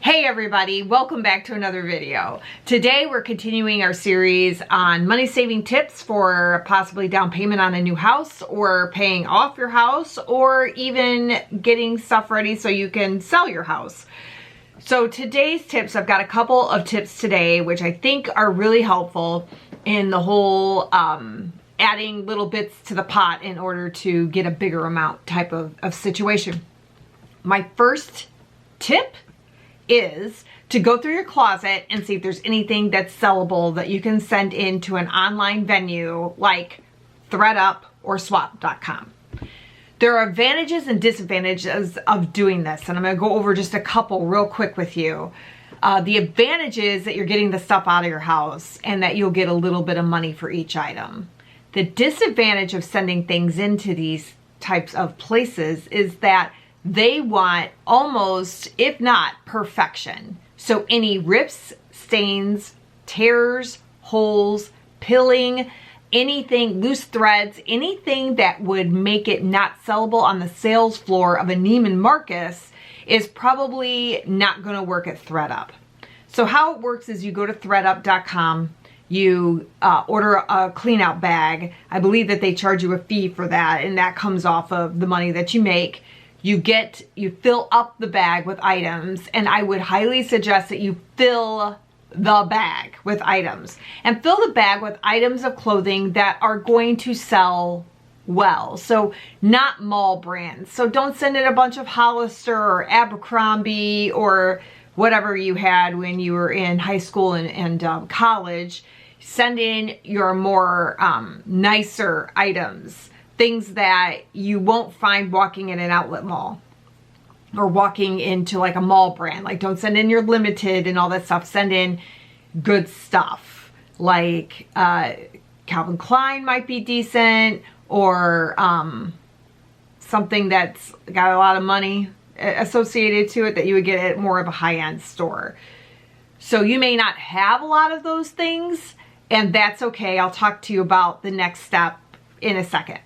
Hey everybody, welcome back to another video. Today we're continuing our series on money saving tips for possibly down payment on a new house or paying off your house or even getting stuff ready so you can sell your house. So today's tips, I've got a couple of tips today which I think are really helpful in the whole adding little bits to the pot in order to get a bigger amount type of situation. My first tip is to go through your closet and see if there's anything that's sellable that you can send into an online venue like ThredUp or swap.com. There are advantages and disadvantages of doing this, and I'm going to go over just a couple real quick with you. The advantage is that you're getting the stuff out of your house and that you'll get a little bit of money for each item. The disadvantage of sending things into these types of places is that they want almost, if not perfection. So any rips, stains, tears, holes, pilling, anything, loose threads, anything that would make it not sellable on the sales floor of a Neiman Marcus is probably not going to work at ThredUp. So how it works is you go to thredup.com, you order a clean out bag. I believe that they charge you a fee for that, and that comes off of the money that you make. You fill up the bag with items, and I would highly suggest that you fill the bag with items. And fill the bag with items of clothing that are going to sell well. So not mall brands. So don't send in a bunch of Hollister or Abercrombie or whatever you had when you were in high school and college. Send in your more nicer items. Things that you won't find walking in an outlet mall or walking into like a mall brand. Like don't send in your limited and all that stuff. Send in good stuff like Calvin Klein might be decent, or something that's got a lot of money associated to it that you would get at more of a high-end store. So you may not have a lot of those things, and that's okay. I'll talk to you about the next step in a second.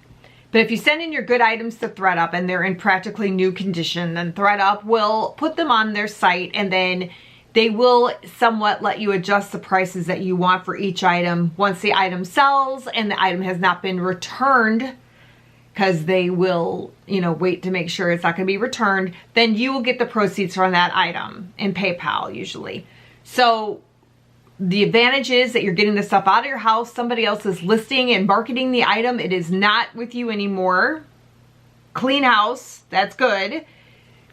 But if you send in your good items to ThredUp and they're in practically new condition, then ThredUp will put them on their site, and then they will somewhat let you adjust the prices that you want for each item once the item sells and the item has not been returned, because they will, wait to make sure it's not going to be returned. Then you will get the proceeds from that item in PayPal usually. So the advantage is that you're getting the stuff out of your house. Somebody else is listing and marketing the item. It is not with you anymore. Clean house, that's good.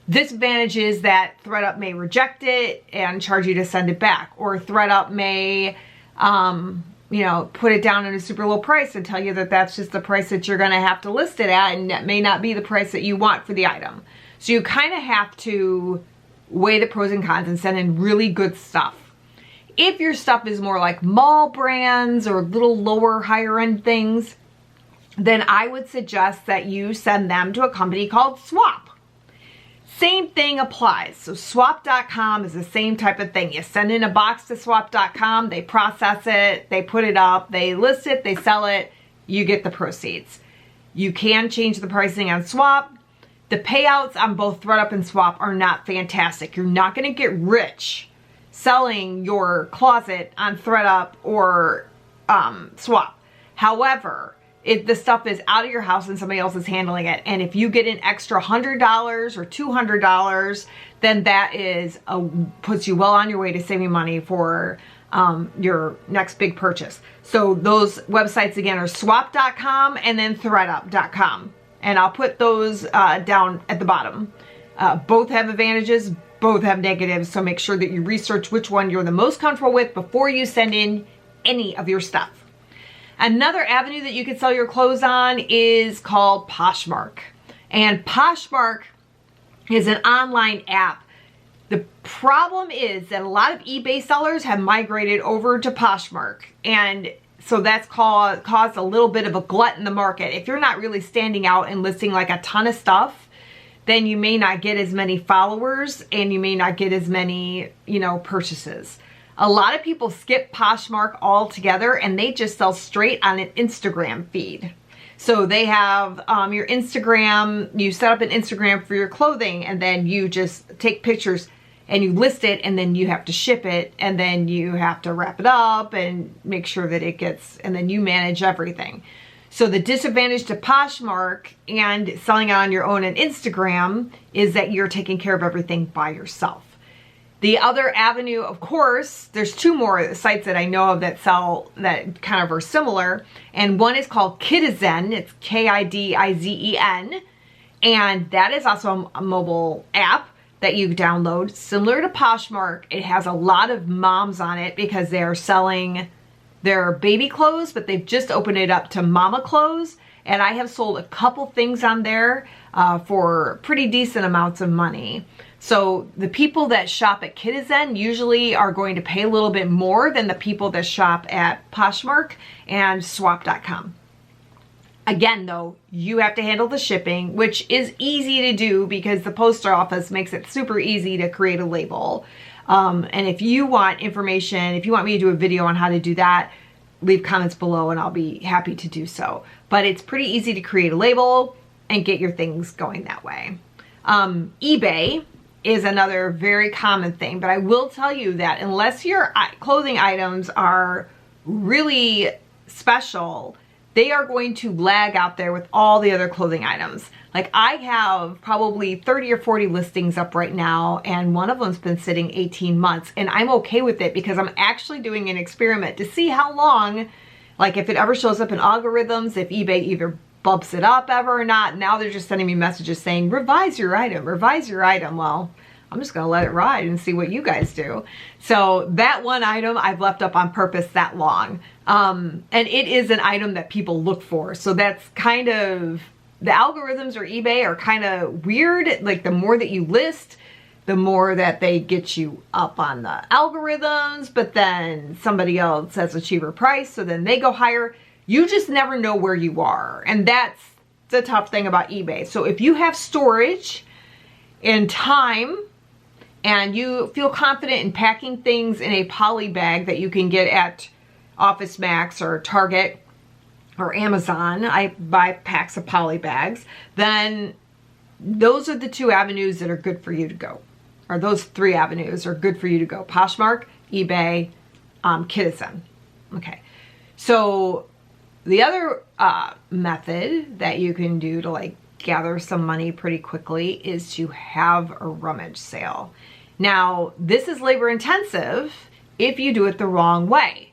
Disadvantage is that ThredUp may reject it and charge you to send it back. Or ThredUp may, put it down at a super low price and tell you that that's just the price that you're going to have to list it at, and that may not be the price that you want for the item. So you kind of have to weigh the pros and cons and send in really good stuff. If your stuff is more like mall brands or little lower higher end things, then I would suggest that you send them to a company called Swap. Same thing applies. So swap.com is the same type of thing. You send in a box to swap.com, they process it, they put it up, they list it, they sell it, you get the proceeds. You can change the pricing on Swap. The payouts on both ThredUp and Swap are not fantastic. You're not going to get rich selling your closet on ThredUp or Swap. However, if the stuff is out of your house and somebody else is handling it, and if you get an extra $100 or $200, then that puts you well on your way to saving money for your next big purchase. So those websites again are swap.com and then thredup.com. And I'll put those down at the bottom. Both have advantages, both have negatives, so make sure that you research which one you're the most comfortable with before you send in any of your stuff. Another avenue that you can sell your clothes on is called Poshmark. And Poshmark is an online app. The problem is that a lot of eBay sellers have migrated over to Poshmark, and so that's caused a little bit of a glut in the market. If you're not really standing out and listing like a ton of stuff, then you may not get as many followers and you may not get as many, purchases. A lot of people skip Poshmark altogether and they just sell straight on an Instagram feed. So they have your Instagram, you set up an Instagram for your clothing, and then you just take pictures. and you list it, and then you have to ship it, and then you have to wrap it up and make sure that it gets, and then you manage everything. So the disadvantage to Poshmark and selling it on your own and Instagram is that you're taking care of everything by yourself. The other avenue, of course, there's two more sites that I know of that sell, that kind of are similar. And one is called Kidizen. It's Kidizen. And that is also a mobile app that you download, similar to Poshmark. It has a lot of moms on it because they are selling their baby clothes, but they've just opened it up to mama clothes. And I have sold a couple things on there for pretty decent amounts of money. So the people that shop at Kidizen usually are going to pay a little bit more than the people that shop at Poshmark and swap.com. Again, though, you have to handle the shipping, which is easy to do because the post office makes it super easy to create a label. And if you want information, if you want me to do a video on how to do that, leave comments below and I'll be happy to do so. But it's pretty easy to create a label and get your things going that way. eBay is another very common thing, but I will tell you that unless your clothing items are really special, they are going to lag out there with all the other clothing items. Like I have probably 30 or 40 listings up right now, and one of them's been sitting 18 months, and I'm okay with it because I'm actually doing an experiment to see how long, like if it ever shows up in algorithms, if eBay either bumps it up ever or not. Now they're just sending me messages saying, revise your item, revise your item. Well, I'm just gonna let it ride and see what you guys do. So that one item I've left up on purpose that long. And it is an item that people look for. So that's kind of, the algorithms or eBay are kind of weird. Like the more that you list, the more that they get you up on the algorithms, but then somebody else has a cheaper price, so then they go higher. You just never know where you are. And that's the tough thing about eBay. So if you have storage and time, and you feel confident in packing things in a poly bag that you can get at Office Max or Target or Amazon, I buy packs of poly bags, then those are the two avenues that are good for you to go. Or those three avenues are good for you to go. Poshmark, eBay, Kidizen. Okay. So the other method that you can do to like gather some money pretty quickly is to have a rummage sale. Now, this is labor intensive if you do it the wrong way.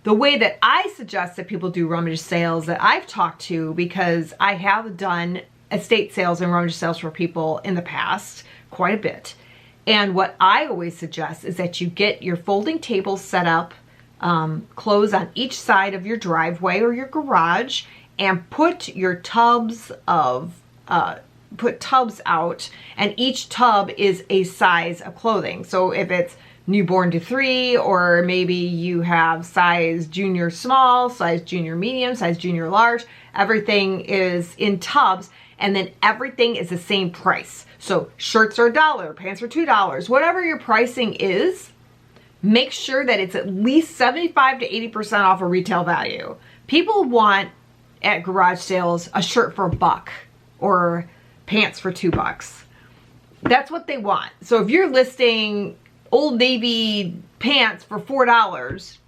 The way that I suggest that people do rummage sales that I've talked to, because I have done estate sales and rummage sales for people in the past quite a bit. And what I always suggest is that you get your folding tables set up, close on each side of your driveway or your garage, and put your tubs of put tubs out, and each tub is a size of clothing. So if it's newborn to 3, or maybe you have size junior small, size junior medium, size junior large, everything is in tubs, and then everything is the same price. So shirts are $1, pants are $2, whatever your pricing is, make sure that it's at least 75 to 80% off of retail value. People want at garage sales a shirt for $1 or pants for $2. That's what they want. So if you're listing Old Navy pants for $4,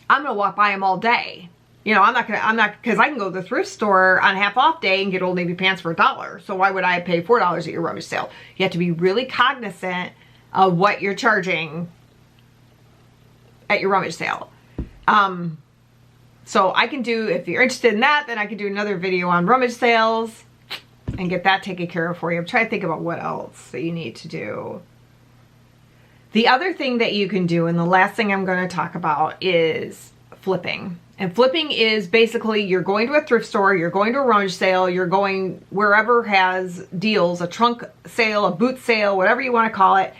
I'm gonna walk by them all day. You know, because I can go to the thrift store on half off day and get Old Navy pants for $1. So why would I pay $4 at your rummage sale? You have to be really cognizant of what you're charging at your rummage sale. So I can do, if you're interested in that, then I can do another video on rummage sales and get that taken care of for you. I'm trying to think about what else that you need to do. The other thing that you can do, and the last thing I'm going to talk about, is flipping. And flipping is basically you're going to a thrift store, you're going to a rummage sale, you're going wherever has deals, a trunk sale, a boot sale, whatever you want to call it,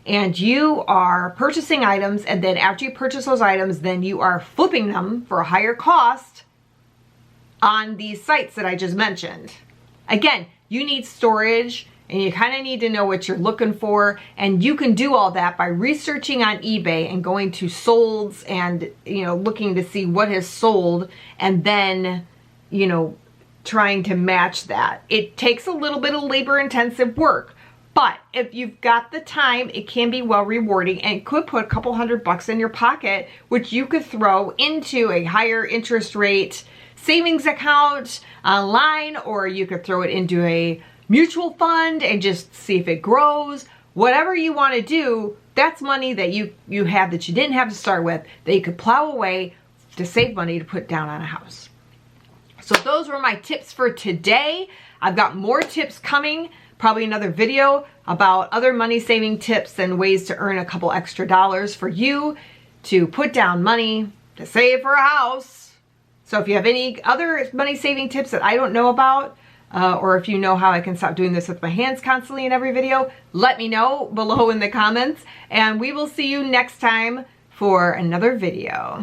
and you are purchasing items, and then after you purchase those items, then you are flipping them for a higher cost on these sites that I just mentioned. Again, you need storage, and you kind of need to know what you're looking for, and you can do all that by researching on eBay and going to solds and, you know, looking to see what has sold, and then, you know, trying to match that. It takes a little bit of labor intensive work, But if you've got the time, it can be well rewarding and could put a couple $100 in your pocket, which you could throw into a higher interest rate savings account online, or you could throw it into a mutual fund and just see if it grows. Whatever you want to do, that's money that you have that you didn't have to start with, that you could plow away to save money to put down on a house. So those were my tips for today. I've got more tips coming, probably another video about other money saving tips and ways to earn a couple extra dollars for you to put down money to save for a house. So if you have any other money saving tips that I don't know about, or if you know how I can stop doing this with my hands constantly in every video, let me know below in the comments, and we will see you next time for another video.